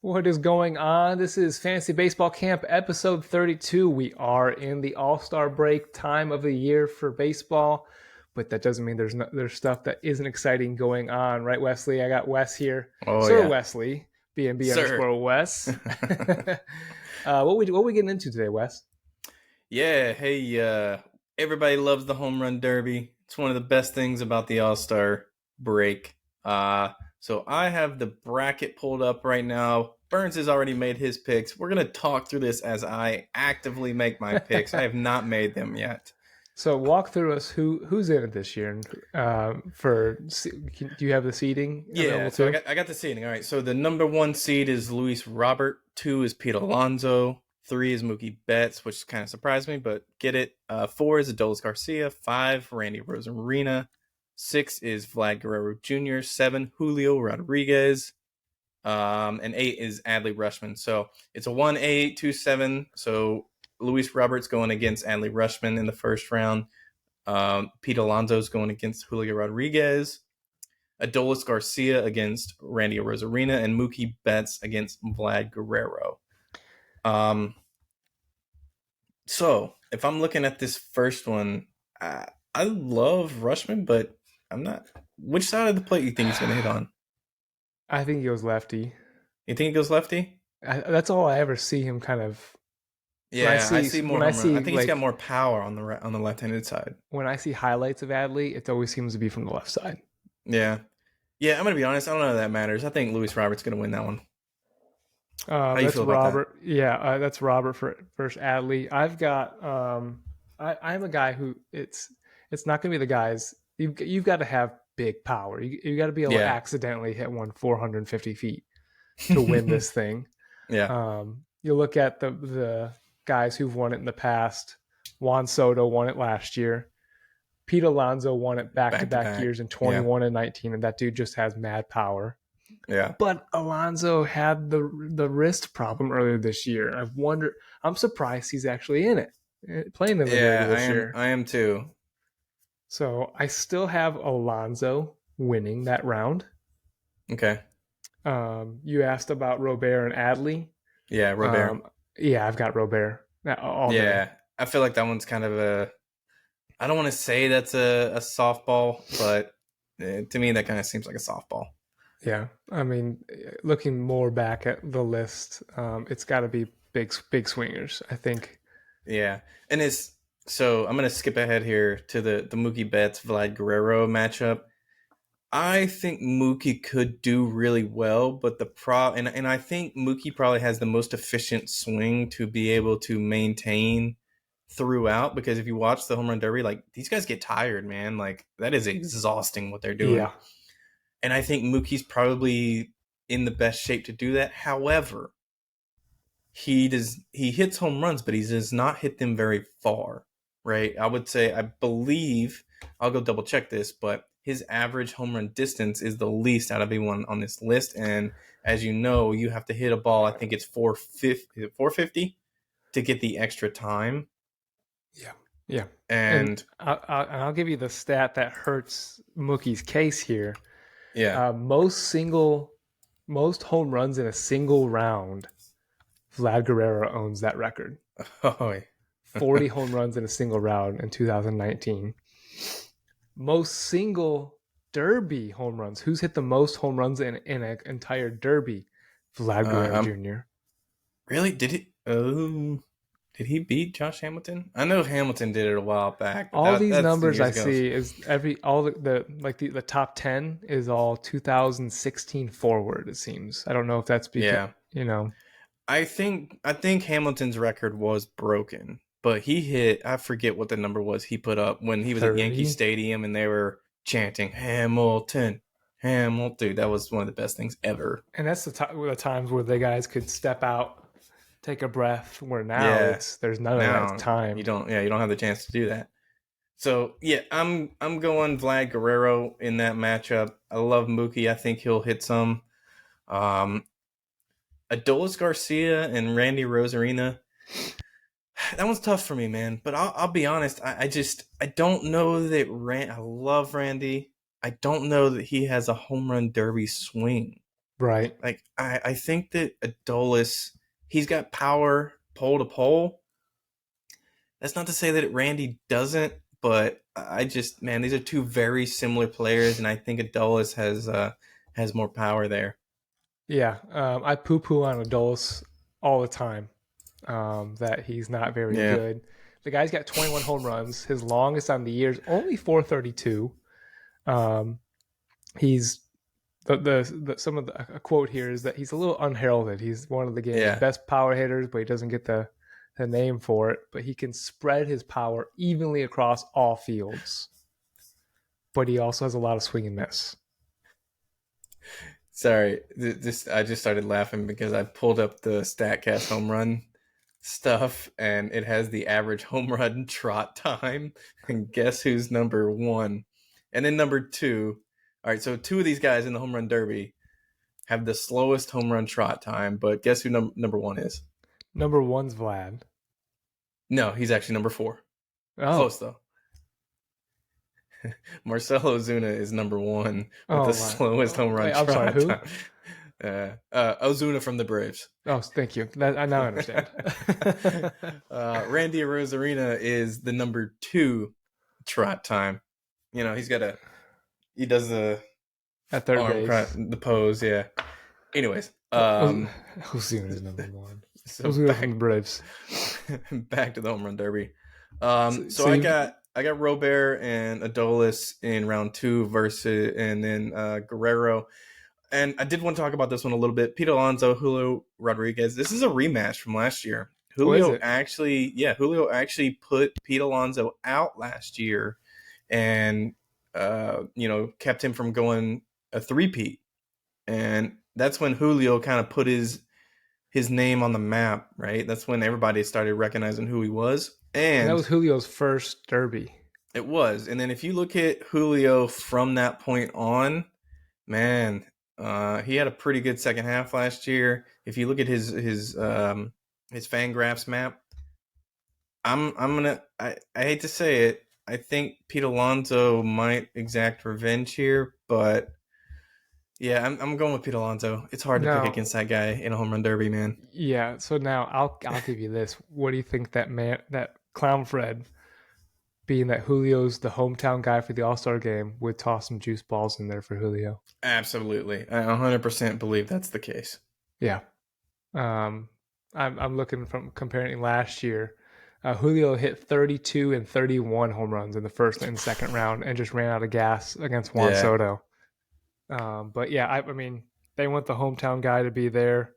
What is going on? This is Fantasy Baseball Camp episode 32. We are in the All-Star break time of the year for baseball, but that doesn't mean there's stuff that isn't exciting going on, right, Wesley? I got Wes here, Oh Sir yeah, Wesley, BNB sir. underscore Wes. What we getting into today, Wes? Yeah, hey, everybody loves the home run derby. It's one of the best things about the All-Star break. So I have the bracket pulled up right now. Burns has already made his picks. We're gonna talk through this as I actively make my picks. I have not made them yet. So walk through us who's in it this year, and do you have the seating Yeah, available so I too? got I got the seeding. All right, so the number one seed is Luis Robert. Two is Pete Alonso. Three is Mookie Betts, which kind of surprised me, but get it. Four is Adolis Garcia. Five, Randy Rosarina. Six is Vlad Guerrero Jr. Seven, Julio Rodriguez. And eight is Adley Rushman. So it's a 1-8, 2-7. So Luis Roberts going against Adley Rushman in the first round. Pete Alonso's going against Julio Rodriguez. Adolis Garcia against Randy Rosarina, and Mookie Betts against Vlad Guerrero. Um, so if I'm looking at this first one, I love Rushman, but I'm not. Which side of the plate you think he's going to hit on? I think he goes lefty. You think he goes lefty? That's all I ever see him kind of Yeah, I see more when I home run. I see think he's got like more power on the left-handed side. when I see highlights of Adley, it always seems to be from the left side. Yeah, yeah. I'm gonna be honest. I don't know if that matters. I think Luis Roberts going to win that one. How you That's feel about that? Robert. Yeah, that's Robert for versus Adley. I've got I'm a guy who it's not going to be the guys. You've got to have big power. You got to be able to Yeah. accidentally hit one 450 feet to win this thing. Yeah. You look at the guys who've won it in the past. Juan Soto won it last year. Pete Alonso won it back to Back to back back. years in Yeah. 21 and 19, and that dude just has mad power. Yeah. But Alonso had the wrist problem earlier this year. I wonder. I'm surprised he's actually in it, playing in the Derby Yeah, I this am. year. I am too. So I still have Alonso winning that round. Okay. You asked about Robert and Adley. Yeah, Robert. Um, yeah, I've got Robert all day. Yeah, I feel like that one's kind of a. I don't want to say that's a softball, but to me that kind of seems like a softball. Yeah, I mean, looking more back at the list, it's got to be big swingers. I think. Yeah, and it's so I'm gonna skip ahead here to the Mookie Betts Vlad Guerrero matchup. I think Mookie could do really well, but and I think Mookie probably has the most efficient swing to be able to maintain throughout, because if you watch the home run derby, like these guys get tired, man. Like that is exhausting what they're doing. Yeah, And I think Mookie's probably in the best shape to do that. However, he hits home runs, but he does not hit them very far, right? I would say I believe I'll go double check this, but his average home run distance is the least out of anyone on this list. And as you know, you have to hit a ball. I think it's 450 to get the extra time. yeah, yeah. And And I'll give you the stat that hurts Mookie's case here. yeah, Most home runs in a single round, Vlad Guerrero owns that record. oh, 40 home runs in a single round in 2019. Most single Derby home runs. Who's hit the most home runs in an entire Derby? Vlad Guerrero I'm Jr. really did he? Oh, did he beat Josh Hamilton? I know Hamilton did it a while back, but All these that's numbers years I ago. see is all the top 10 is all 2016 forward. It seems. I don't know if that's because Yeah, you know. I think Hamilton's record was broken, but he hit. I forget what the number was he put up when he was at Yankee 30. Stadium and they were chanting Hamilton, Hamilton. Dude, that was one of the best things ever. And that's the times where the guys could step out, take a breath. Where now Yeah. it's there's none of that Now you time. don't. Yeah, you don't have the chance to do that. So yeah, I'm going Vlad Guerrero in that matchup. I love Mookie. I think he'll hit some. Um, Adolis Garcia and Randy Rosarina. That one's tough for me, man. But I'll be honest. I don't know that I love Randy. I don't know that he has a home run derby swing. Right. Like I think that Adolis, he's got power pole to pole. That's not to say that Randy doesn't, but I just, man, these are two very similar players, and I think Adolis has more power there. Yeah. I poo poo on Adolis all the time. That he's not very Yeah, good. The guy's got 21 home runs. His longest on the year is only 432. Um, he's the some of the a quote here is that he's a little unheralded. He's one of the game's yeah. best power hitters, but he doesn't get the name for it. But he can spread his power evenly across all fields. But he also has a lot of swing and miss. Sorry, this I just started laughing because I pulled up the Statcast home run stuff, and it has the average home run trot time. And guess who's number one? And then number two. All right, so two of these guys in the home run derby have the slowest home run trot time, but guess who number one is? Number one's Vlad. No, he's actually number four. Oh, Close though. Marcelo Ozuna is number one with oh, the wow. slowest Oh, home run wait, I'm sorry. trot Who? time. Ozuna from the Braves. Oh, thank you. I now understand. Randy Rosarina is the number two trot time. You know, he does the At third arm base, the pose, yeah. Anyways, Ozuna is number one. so Ozuna from the Braves. back to the home run derby. So, So so I got Robert and Adolis in round two versus, and then Guerrero. And I did want to talk about this one a little bit. Pete Alonso, Julio Rodriguez. This is a rematch from last year. what is it? Julio actually put Pete Alonso out last year, and kept him from going a three-peat. And that's when Julio kind of put his name on the map, right? That's when everybody started recognizing who he was. And that And was Julio's first derby. it was. And then if you look at Julio from that point on, man, he had a pretty good second half last year. If you look at his Fangraphs map, I hate to say it, I think Pete Alonso might exact revenge here, but yeah, I'm going with Pete Alonso. It's hard to pick Now, against that guy in a home run derby, man. yeah. So now I'll give you this. What do you think that clown Fred, being that Julio's the hometown guy for the All Star game, would toss some juice balls in there for Julio? Absolutely, I 100% believe that's the case. Yeah. I'm looking from comparing last year. Julio hit 32 and 31 home runs in the first and second round, and just ran out of gas against Juan Yeah, Soto. But yeah, I mean, they want the hometown guy to be there.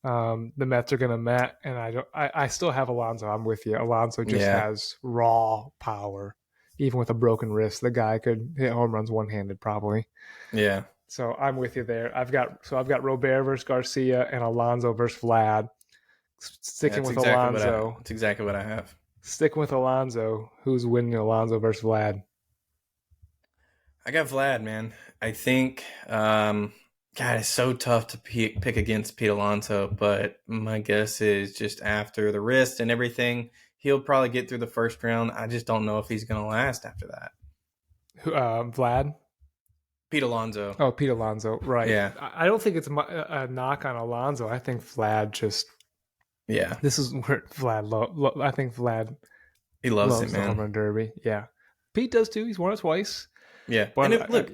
The Mets are going to Met, and I still have Alonso. I'm with you. Alonso just yeah, has raw power. Even with a broken wrist, the guy could hit home runs one handed probably. yeah. So I'm with you there. I've got Robert versus Garcia and Alonso versus Vlad. Sticking That's with exactly what Alonso. that's exactly what I have. Sticking with Alonso. Who's winning Alonso versus Vlad? I got Vlad, man. I think, God, it's so tough to pick against Pete Alonso, but my guess is just after the wrist and everything, he'll probably get through the first round. I just don't know if he's going to last after that. Vlad. Pete Alonso. Oh, Pete Alonso. Right. Yeah. I don't think it's a knock on Alonso. I think Vlad just. Yeah. This is where Vlad. I think Vlad He loves it, loves the home man. run derby. Yeah. Pete does too. He's won it twice. Yeah. But And look,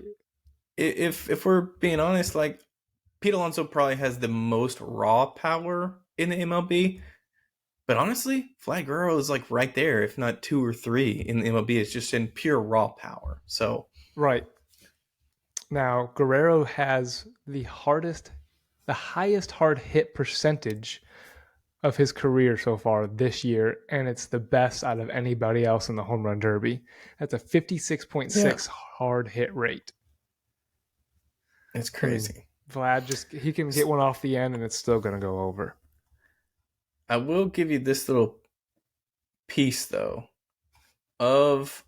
if we're being honest, like Pete Alonso probably has the most raw power in the MLB. But honestly, Vlad Guerrero is like right there, if not two or three in the MLB. It's just in pure raw power. So right. Now, Guerrero has the highest hard hit percentage of his career so far this year, and it's the best out of anybody else in the home run derby. That's a 56.6 hard hit rate. it's I mean, crazy. Vlad he can get one off the end and it's still going to go over. I will give you this little piece though of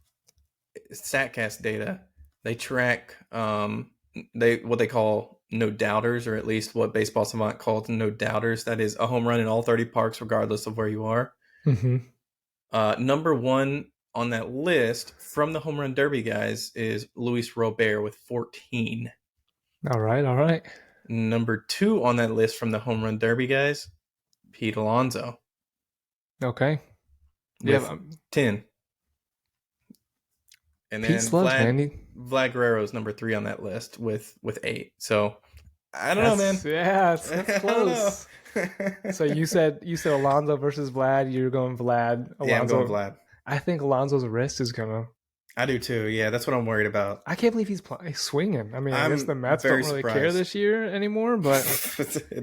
Statcast data. They track what they call no doubters, or at least what Baseball Savant calls no doubters. That is a home run in all 30 parks, regardless of where you are. Mm-hmm. Number one on that list from the home run derby guys is Luis Robert with 14. All right. Number 2 on that list from the home run derby guys, Pete Alonso Okay. with Yeah, 10. And Pete then slugs, man. Vlad Guerrero's number 3 on that list with 8. So I don't know, That's man. yeah, that's I don't know. close. So you said Alonso versus Vlad. You're going Vlad. Yeah, I'm going Alonso. Vlad. I think Alonso's wrist is gonna. I do too. Yeah, that's what I'm worried about. I can't believe he's swinging. I mean, I guess I'm the Mets don't very really care surprised. this year anymore, but At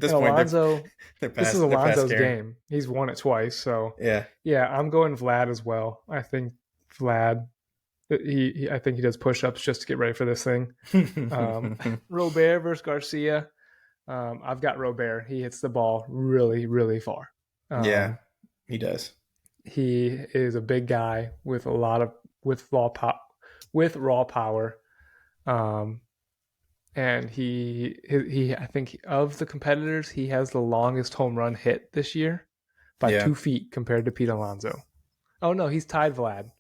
this and point, Alonso, this is they're past Alonso's caring. game. He's won it twice, so Yeah. yeah, I'm going Vlad as well. I think Vlad. I think he does push-ups just to get ready for this thing. Robert versus Garcia. I've got Robert. He hits the ball really, really far. Yeah, he does. He is a big guy with a lot of raw power. And he I think of the competitors, he has the longest home run hit this year by 2 feet compared to Pete Alonso. Oh no, he's tied Vlad.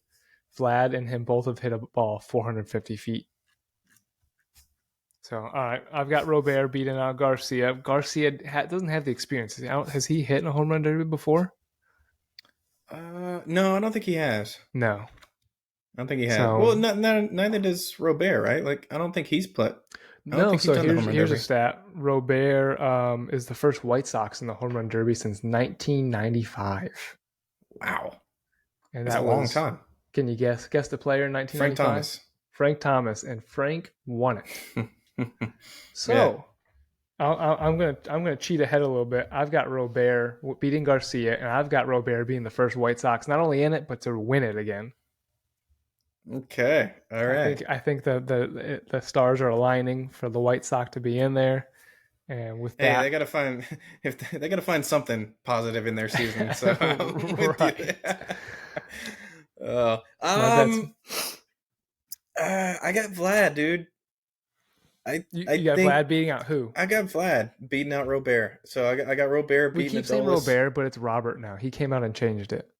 Vlad and him both have hit a ball 450 feet. So, all right, I've got Robert beating out Garcia. Garcia doesn't have the experience. Has he hit in a home run derby before? No, I don't think he has. No. I don't think he has. So, well, neither does Robert, right? Like, I don't think he's played. No, so here's a stat. Robert is the first White Sox in the home run derby since 1995. Wow. And that's a long time. Can you guess the player in 1995? Frank Thomas. Frank Thomas, and Frank won it. So, yeah. I'm gonna cheat ahead a little bit. I've got Robert beating Garcia, and I've got Robert being the first White Sox not only in it but to win it again. Okay, all right. I think the stars are aligning for the White Sox to be in there, and with that, they gotta find something positive in their season. So right. I got Vlad, dude. You got Vlad beating out who? I got Vlad beating out Robert. So I got Robert beating. We keep saying Robert, but it's Robert now. He came out and changed it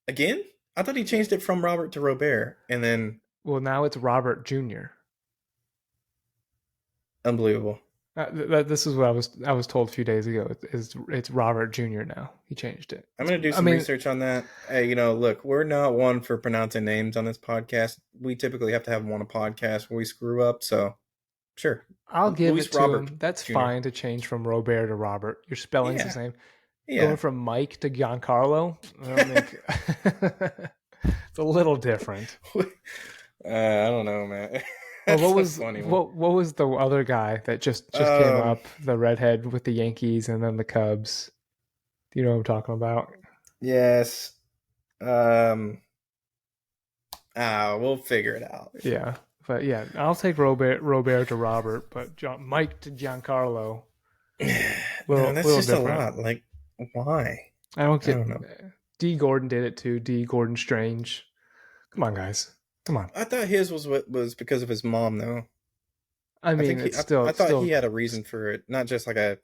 again. I thought he changed it from Robert to Robert, and then now it's Robert Jr. Unbelievable. This is what I was told a few days ago. It's Robert Jr. now. He changed it. I'm gonna do some research on that. Hey, look, we're not one for pronouncing names on this podcast. We typically have to have them on a podcast where we screw up. So, sure, I'll give it to him. That's Jr. fine to change from Robert to Robert. Your spelling's the same. Yeah. Going from Mike to Giancarlo, it's a little different. I don't know, man. Well, what was the other guy that just came up? The redhead with the Yankees and then the Cubs. Do you know what I'm talking about? Yes. We'll figure it out. Yeah, but yeah, I'll take Robert to Robert, but Mike to Giancarlo. That's just different. A lot. Like, why? I don't know. D. Gordon did it too. D. Gordon Strange. Come on, guys. Come on. I thought his was because of his mom, though. I mean, I thought he had a reason for it, not just like a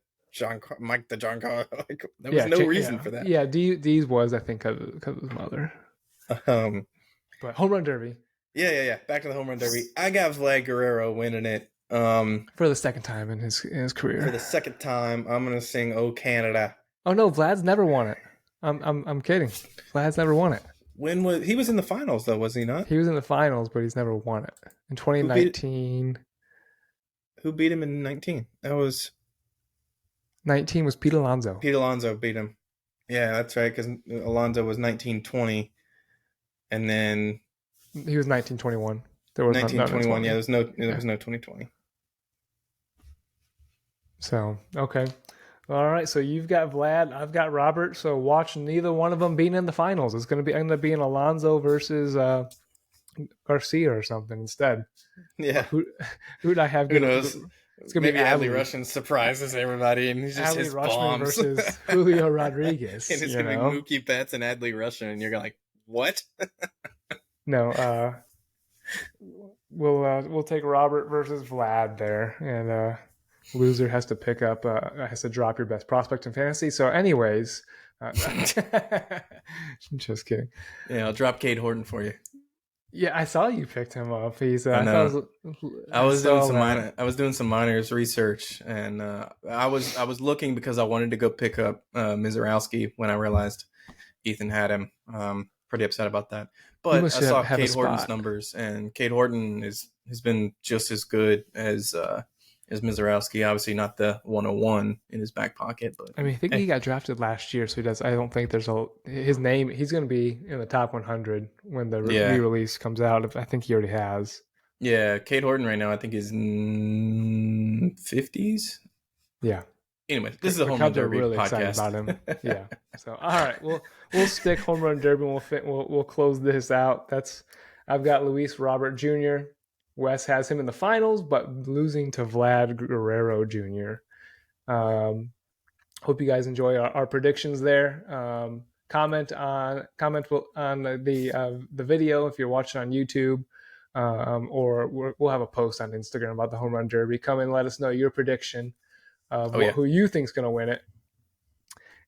Mike the John Carl. Like, there was no reason for that. Yeah, D's was, I think, because of his mother. But home run derby. Yeah. Back to the home run derby. I got Vlad Guerrero winning it. For the second time in his career. For the second time, I'm gonna sing "Oh Canada." Oh no, Vlad's never won it. I'm kidding. Vlad's never won it. When he was in the finals, though, was he not? He was in the finals, but he's never won it. In 2019. Who beat him in 19? That was 19 was Pete Alonso. Pete Alonso beat him. Yeah, that's right, because Alonso was 1920, and then he was 1921. There was 1921. Yeah, there was no 2020. So okay. All right, so you've got Vlad, I've got Robert. So watch neither one of them being in the finals. It's going to end up being Alonso versus Garcia or something instead. Yeah. Who'd I have? Who knows? It's going to be Adley Rushing surprises everybody, and he's just his bombs versus Julio Rodriguez. And it's going to be Mookie Betts and Adley Rushing, and you're like, what? No. We'll take Robert versus Vlad there, and loser has to has to drop your best prospect in fantasy. So anyways, I'm just kidding. Yeah, I'll drop Cade Horton for you. Yeah, I saw you picked him up. I I saw know. I saw that. I was doing some minors research, and I was looking because I wanted to go pick up Mizorowski when I realized Ethan had him. Pretty upset about that. You But must I saw have a Cade Horton's spot. numbers, and Cade Horton has been just as good as Mizorowski. Obviously, not the 101 in his back pocket, but I mean, I think he hey, got drafted last year, so he does. I don't think there's a his name. He's going to be in the top 100 when the yeah, re-release comes out. I think he already has. yeah. Cade Horton right now, I think is 50s. Yeah, Anyway, this is a the home run Cubs are derby really excited podcast. about him. Yeah. So all right, we'll stick home run derby. And we'll close this out. That's I've got Luis Robert Jr. Wes has him in the finals, but losing to Vlad Guerrero Jr. Hope you guys enjoy our predictions there. Comment on the video if you're watching on YouTube, or we'll have a post on Instagram about the home run derby. Come and let us know your prediction of Oh yeah. who you think's going to win it.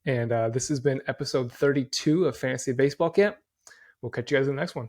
And this has been episode 32 of Fantasy Baseball Camp. We'll catch you guys in the next one.